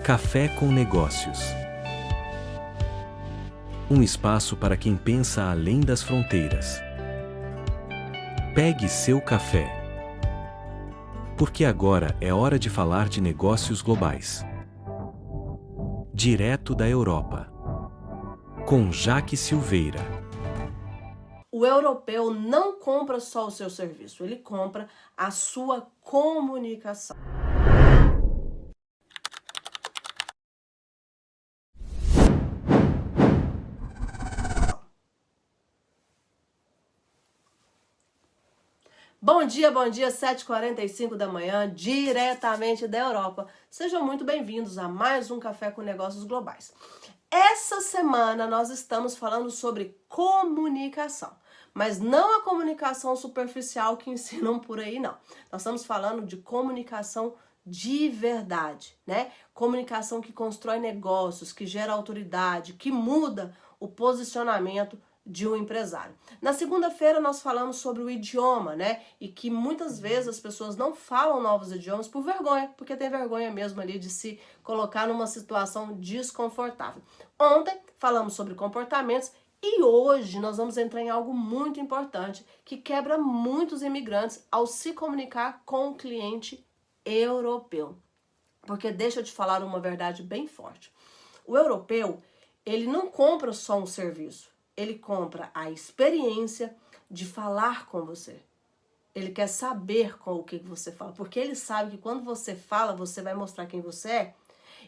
Café com Negócios. Um espaço para quem pensa além das fronteiras. Pegue seu café. Porque agora é hora de falar de negócios globais. Direto da Europa. Com Jaque Silveira. O europeu não compra só o seu serviço, ele compra a sua comunicação. Bom dia, 7h45 da manhã, diretamente da Europa. Sejam muito bem-vindos a mais um Café com Negócios Globais. Essa semana nós estamos falando sobre comunicação, mas não a comunicação superficial que ensinam por aí, não. Nós estamos falando de comunicação de verdade, né? Comunicação que constrói negócios, que gera autoridade, que muda o posicionamento de um empresário. Na segunda-feira nós falamos sobre o idioma, né? E que muitas vezes as pessoas não falam novos idiomas por vergonha, porque tem vergonha mesmo ali de se colocar numa situação desconfortável. Ontem falamos sobre comportamentos e hoje nós vamos entrar em algo muito importante que quebra muitos imigrantes ao se comunicar com o cliente europeu. Porque deixa eu te falar uma verdade bem forte. O europeu, ele não compra só um serviço. Ele compra a experiência de falar com você. Ele quer saber com o que você fala, porque ele sabe que quando você fala, você vai mostrar quem você é.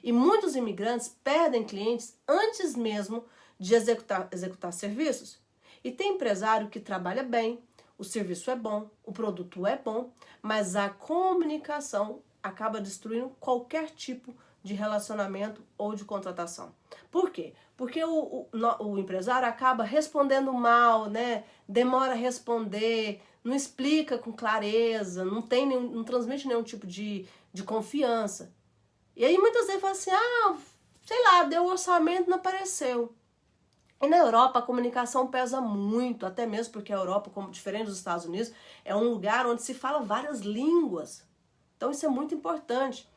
E muitos imigrantes perdem clientes antes mesmo de executar serviços. E tem empresário que trabalha bem, o serviço é bom, o produto é bom, mas a comunicação acaba destruindo qualquer tipo de relacionamento ou de contratação. Por quê? Porque o empresário acaba respondendo mal, né? Demora a responder, não explica com clareza, não transmite nenhum tipo de confiança. E aí muitas vezes fala assim, sei lá, deu o orçamento, não apareceu. E na Europa a comunicação pesa muito, até mesmo porque a Europa, como diferente dos Estados Unidos, é um lugar onde se fala várias línguas. Então isso é muito importante.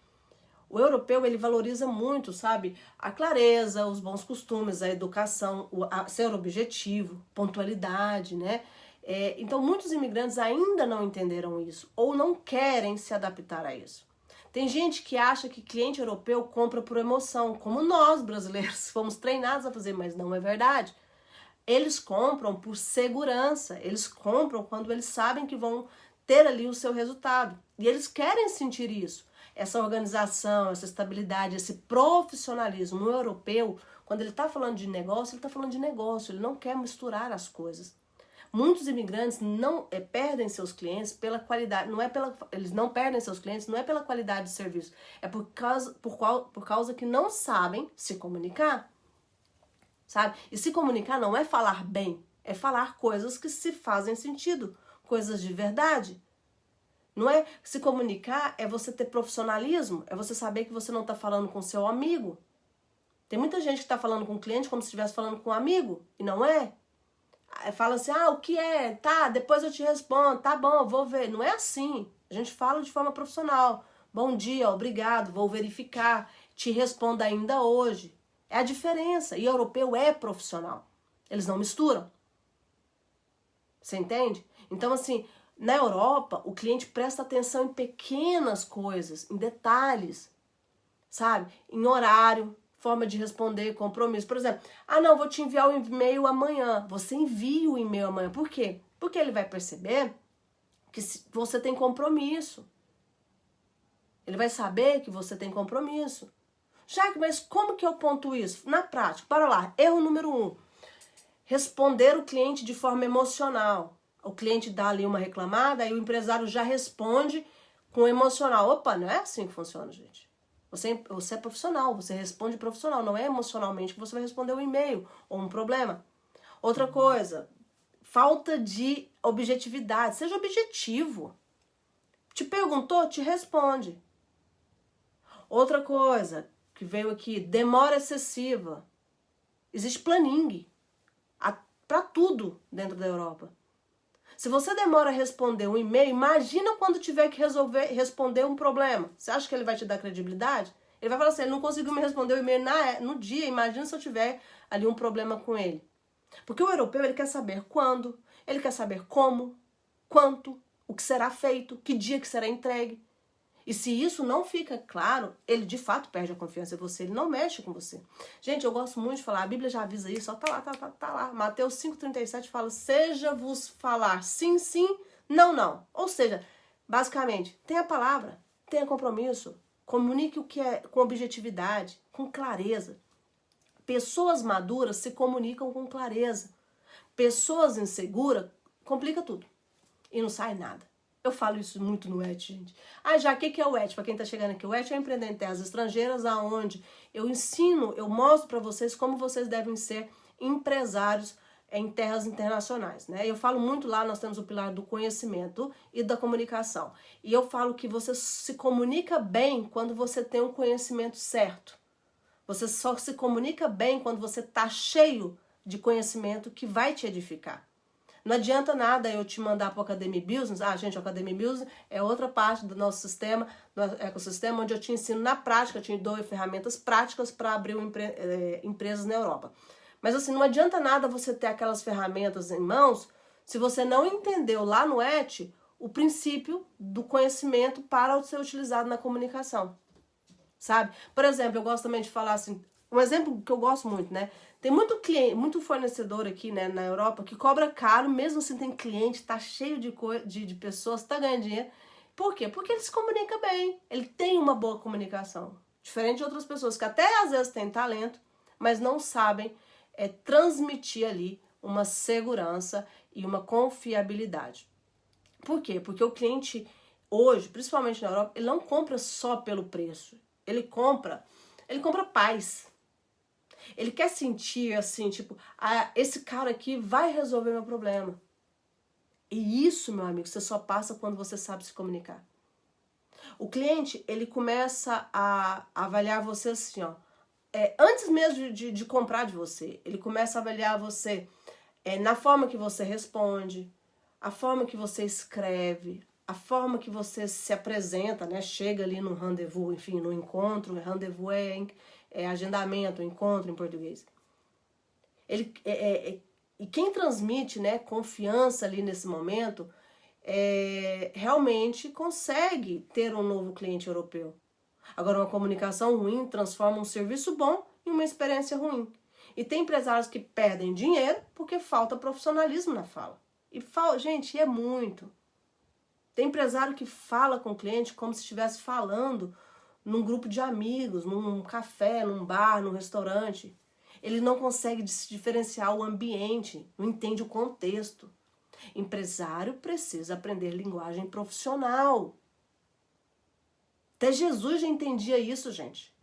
O europeu, ele valoriza muito, sabe, a clareza, os bons costumes, a educação, ser objetivo, pontualidade, né? Então, muitos imigrantes ainda não entenderam isso ou não querem se adaptar a isso. Tem gente que acha que cliente europeu compra por emoção, como nós, brasileiros, fomos treinados a fazer, mas não é verdade. Eles compram por segurança, eles compram quando eles sabem que vão ter ali o seu resultado. E eles querem sentir isso. Essa organização, essa estabilidade, esse profissionalismo. O europeu, quando ele está falando de negócio, ele está falando de negócio, ele não quer misturar as coisas. Muitos imigrantes não perdem seus clientes pela qualidade, eles não perdem seus clientes, não é pela qualidade de serviço, é por causa que não sabem se comunicar, sabe? E se comunicar não é falar bem, é falar coisas que se fazem sentido, coisas de verdade. Não é se comunicar, é você ter profissionalismo, é você saber que você não está falando com seu amigo. Tem muita gente que está falando com o cliente como se estivesse falando com um amigo, e não é. Fala assim, o que é? Tá, depois eu te respondo, tá bom, eu vou ver. Não é assim, a gente fala de forma profissional. Bom dia, obrigado, vou verificar, te respondo ainda hoje. É a diferença, e o europeu é profissional, eles não misturam. Você entende? Então assim, na Europa, o cliente presta atenção em pequenas coisas, em detalhes, sabe? Em horário, forma de responder, compromisso. Por exemplo, não, vou te enviar o e-mail amanhã. Você envia o e-mail amanhã. Por quê? Porque ele vai perceber que você tem compromisso. Ele vai saber que você tem compromisso. Jaque, mas como que eu pontuo isso? Na prática, para lá, erro número 1. Responder o cliente de forma emocional. O cliente dá ali uma reclamada, aí o empresário já responde com emocional. Opa, não é assim que funciona, gente. Você é profissional, você responde profissional, não é emocionalmente que você vai responder um e-mail ou um problema. Outra coisa, falta de objetividade. Seja objetivo. Te perguntou, te responde. Outra coisa que veio aqui, demora excessiva. Existe planning para tudo dentro da Europa. Se você demora a responder um e-mail, imagina quando tiver que responder um problema. Você acha que ele vai te dar credibilidade? Ele vai falar assim, ele não conseguiu me responder o e-mail no dia, imagina se eu tiver ali um problema com ele. Porque o europeu, ele quer saber quando, ele quer saber como, quanto, o que será feito, que dia que será entregue. E se isso não fica claro, ele de fato perde a confiança em você, ele não mexe com você. Gente, eu gosto muito de falar, a Bíblia já avisa isso, ó, tá lá. Mateus 5,37 fala, seja-vos falar sim, sim, não, não. Ou seja, basicamente, tenha palavra, tenha compromisso, comunique o que é com objetividade, com clareza. Pessoas maduras se comunicam com clareza. Pessoas inseguras complica tudo e não sai nada. Eu falo isso muito no ET, gente. Já, o que é o ET? Para quem tá chegando aqui, o ET é Empreender em Terras Estrangeiras, aonde eu ensino, eu mostro para vocês como vocês devem ser empresários em terras internacionais, né? Eu falo muito lá, nós temos o pilar do conhecimento e da comunicação. E eu falo que você se comunica bem quando você tem um conhecimento certo. Você só se comunica bem quando você tá cheio de conhecimento que vai te edificar. Não adianta nada eu te mandar para o Academy Business. Gente, o Academy Business é outra parte do nosso sistema, do ecossistema, onde eu te ensino na prática, eu te dou ferramentas práticas para abrir empresas na Europa. Mas assim, não adianta nada você ter aquelas ferramentas em mãos se você não entendeu lá no ET o princípio do conhecimento para ser utilizado na comunicação. Sabe? Por exemplo, eu gosto também de falar assim, um exemplo que eu gosto muito, né? Tem muito cliente, muito fornecedor aqui, né, na Europa que cobra caro, mesmo assim tem cliente, tá cheio de pessoas, tá ganhando dinheiro. Por quê? Porque ele se comunica bem, ele tem uma boa comunicação. Diferente de outras pessoas que até às vezes têm talento, mas não sabem transmitir ali uma segurança e uma confiabilidade. Por quê? Porque o cliente hoje, principalmente na Europa, ele não compra só pelo preço. Ele compra paz. Ele quer sentir assim, tipo, esse cara aqui vai resolver meu problema. E isso, meu amigo, você só passa quando você sabe se comunicar. O cliente, ele começa a avaliar você assim, ó. Antes mesmo de comprar de você, ele começa a avaliar você na forma que você responde, a forma que você escreve, a forma que você se apresenta, né? Chega ali no rendezvous, enfim, no encontro. Rendezvous é agendamento, encontro em português. E quem transmite, né, confiança ali nesse momento realmente consegue ter um novo cliente europeu. Agora, uma comunicação ruim transforma um serviço bom em uma experiência ruim. E tem empresários que perdem dinheiro porque falta profissionalismo na fala. Gente, é muito. Tem empresário que fala com o cliente como se estivesse falando num grupo de amigos, num café, num bar, num restaurante. Ele não consegue diferenciar o ambiente, não entende o contexto. Empresário precisa aprender linguagem profissional. Até Jesus já entendia isso, gente.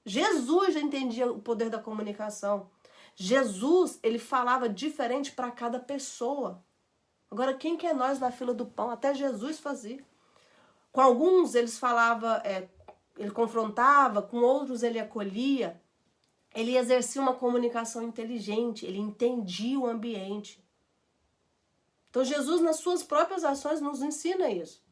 Jesus já entendia o poder da comunicação. Jesus, ele falava diferente para cada pessoa. Agora, quem que é nós na fila do pão? Até Jesus fazia. Com alguns eles falava, ele confrontava, com outros ele acolhia. Ele exercia uma comunicação inteligente, ele entendia o ambiente. Então Jesus, nas suas próprias ações, nos ensina isso.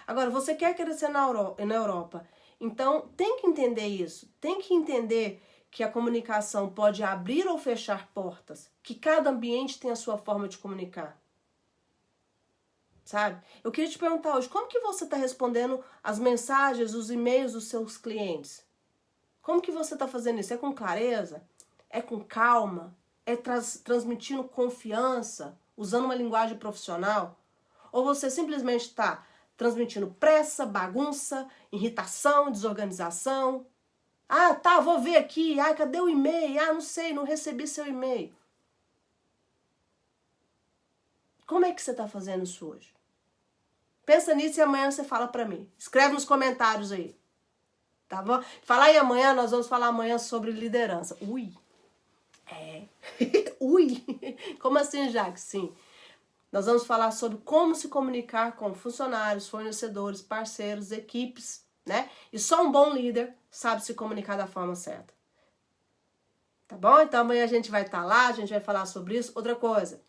Agora, você quer crescer na Europa, então tem que entender isso. Tem que entender que a comunicação pode abrir ou fechar portas, que cada ambiente tem a sua forma de comunicar. Sabe? Eu queria te perguntar hoje, como que você está respondendo as mensagens, os e-mails dos seus clientes? Como que você está fazendo isso? É com clareza? É com calma? É transmitindo confiança? Usando uma linguagem profissional? Ou você simplesmente está transmitindo pressa, bagunça, irritação, desorganização? Tá, vou ver aqui. Cadê o e-mail? Não sei, não recebi seu e-mail. Como é que você está fazendo isso hoje? Pensa nisso e amanhã você fala para mim. Escreve nos comentários aí. Tá bom? Falar em amanhã, nós vamos falar amanhã sobre liderança. Ui. Ui. Como assim, Jaque? Sim. Nós vamos falar sobre como se comunicar com funcionários, fornecedores, parceiros, equipes, né? E só um bom líder sabe se comunicar da forma certa. Tá bom? Então amanhã a gente vai estar lá, a gente vai falar sobre isso. Outra coisa,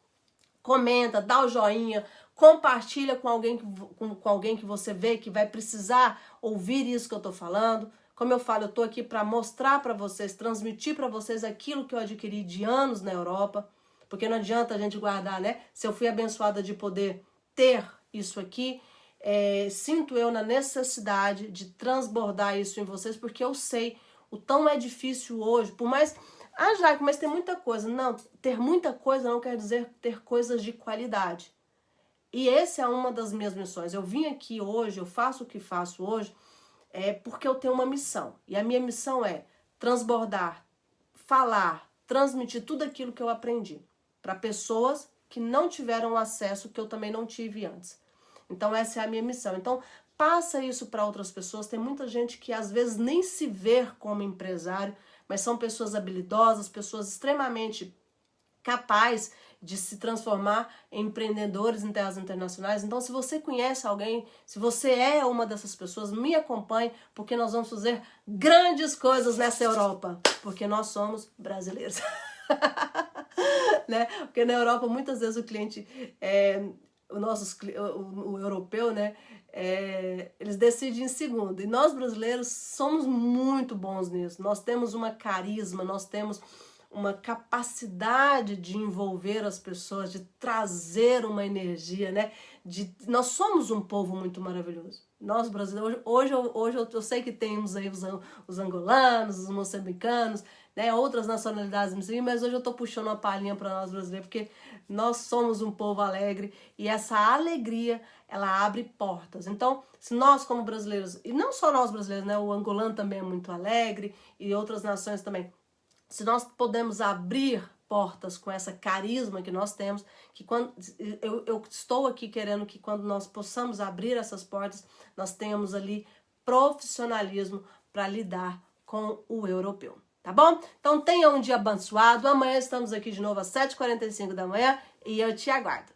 comenta, dá o joinha, compartilha com alguém que você vê que vai precisar ouvir isso que eu tô falando. Como eu falo, eu tô aqui para mostrar para vocês, transmitir para vocês aquilo que eu adquiri de anos na Europa, porque não adianta a gente guardar, né? Se eu fui abençoada de poder ter isso aqui, sinto eu na necessidade de transbordar isso em vocês, porque eu sei o tão é difícil hoje, por mais... Ah, Jaque, mas tem muita coisa. Não, ter muita coisa não quer dizer ter coisas de qualidade. E essa é uma das minhas missões. Eu vim aqui hoje, eu faço o que faço hoje, porque eu tenho uma missão. E a minha missão é transbordar, falar, transmitir tudo aquilo que eu aprendi para pessoas que não tiveram acesso que eu também não tive antes. Então essa é a minha missão. Então passa isso para outras pessoas. Tem muita gente que às vezes nem se vê como empresário, mas são pessoas habilidosas, pessoas extremamente capazes de se transformar em empreendedores em terras internacionais. Então, se você conhece alguém, se você é uma dessas pessoas, me acompanhe, porque nós vamos fazer grandes coisas nessa Europa, porque nós somos brasileiros. Né? Porque na Europa, muitas vezes o cliente, o europeu, né? Eles decidem em segundo. E nós brasileiros somos muito bons nisso. Nós temos uma carisma, nós temos uma capacidade de envolver as pessoas, de trazer uma energia, né? Nós somos um povo muito maravilhoso. Nós brasileiros, hoje eu sei que temos aí os angolanos, os moçambicanos, né? Outras nacionalidades, mas hoje eu tô puxando uma palhinha para nós brasileiros, porque nós somos um povo alegre e essa alegria, ela abre portas. Então, se nós como brasileiros, e não só nós brasileiros, né? O angolano também é muito alegre e outras nações também. Se nós podemos abrir portas com essa carisma que nós temos, que quando eu estou aqui querendo que quando nós possamos abrir essas portas, nós tenhamos ali profissionalismo para lidar com o europeu. Tá bom? Então tenha um dia abençoado. Amanhã estamos aqui de novo às 7h45 da manhã e eu te aguardo.